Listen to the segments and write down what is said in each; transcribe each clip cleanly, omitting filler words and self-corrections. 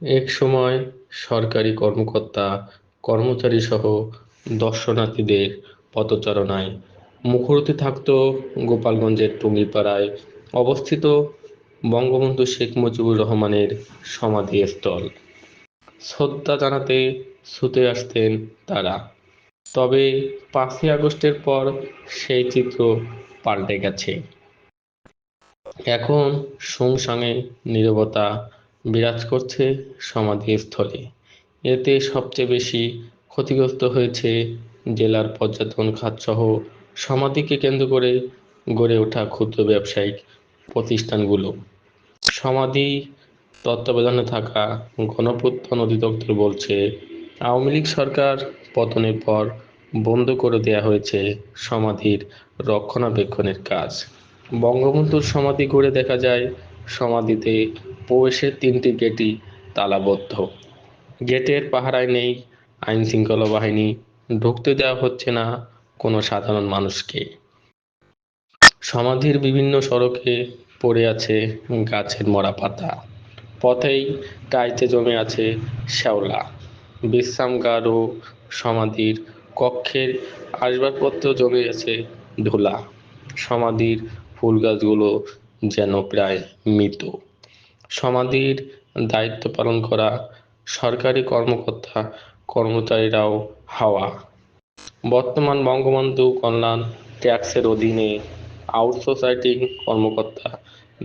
এক সময় সরকারি কর্মকর্তা কর্মচারী সহ দর্শনার্থীদের পদচারণায় মুখরিত থাকত গোপালগঞ্জের টুঙ্গিপাড়ায় অবস্থিত বঙ্গবন্ধু শেখ মুজিবুর রহমানের সমাধিস্থল। শ্রদ্ধা জানাতে ছুটে আসতেন তারা। তবে ৫ই আগস্টের পর সেই চিত্র পাল্টে গেছে। এখন শুনশানে নীরবতা বিরাজ করছে সমাধিস্থলে। এতে সবচেয়ে বেশি ক্ষতিগ্রস্ত হয়েছে জেলার পর্যটন খাতসহ সমাধিকে কেন্দ্র করে গড়ে ওঠা ক্ষুদ্র ব্যবসায়িক প্রতিষ্ঠানগুলো। সমাধি তত্ত্বাবধানে থাকা গণপ্রত্যান অধিদপ্তর বলছে, আওয়ামী লীগ সরকার পতনের পর বন্ধ করে দেয়া হয়েছে সমাধির রক্ষণাবেক্ষণের কাজ। বঙ্গবন্ধুর সমাধি ঘুরে দেখা যায়, সমাধিতে প্রবেশের ৩টি গেটই তালাবদ্ধ। গেটের পাহারায় নেই আইনশৃঙ্খলা বাহিনী, ঢুকতে দেওয়া হচ্ছে না কোনো সাধারণ মানুষকে। সমাধির বিভিন্ন সড়কে পড়ে আছে গাছের মরা পাতা, পথেই টাইতে জমে আছে শ্যাওলা। বিশ্রামগার ও সমাধির কক্ষের আসবাবপত্র জমে আছে ধুলা। সমাধির ফুল গাছগুলো যেন প্রায় মৃত। সমাধির দায়িত্ব পালন করা সরকারি কর্মকর্তা কর্মচারীরাও হাওয়া। বর্তমান বঙ্গবন্ধু কল্যাণ ট্যাক্সের অধীনে আউটসোর্সিং কর্মকর্তা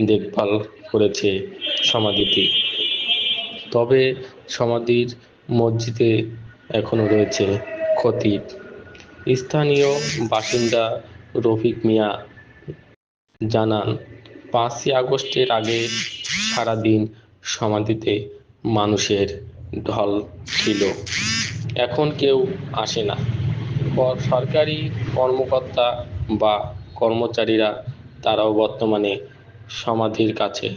দেখভাল করেছে সমাধিটি। তবে সমাধির মসজিদে এখনো রয়েছে খতিব। স্থানীয় বাসিন্দা রফিক মিয়া জানান, ৫ই আগস্টের আগে সারাদিন সমাধিতে মানুষের ঢল ছিল, এখন কেউ আসে না। সরকারি কর্মকর্তা বা কর্মচারীরা তারাও বর্তমানে সমাধির কাছে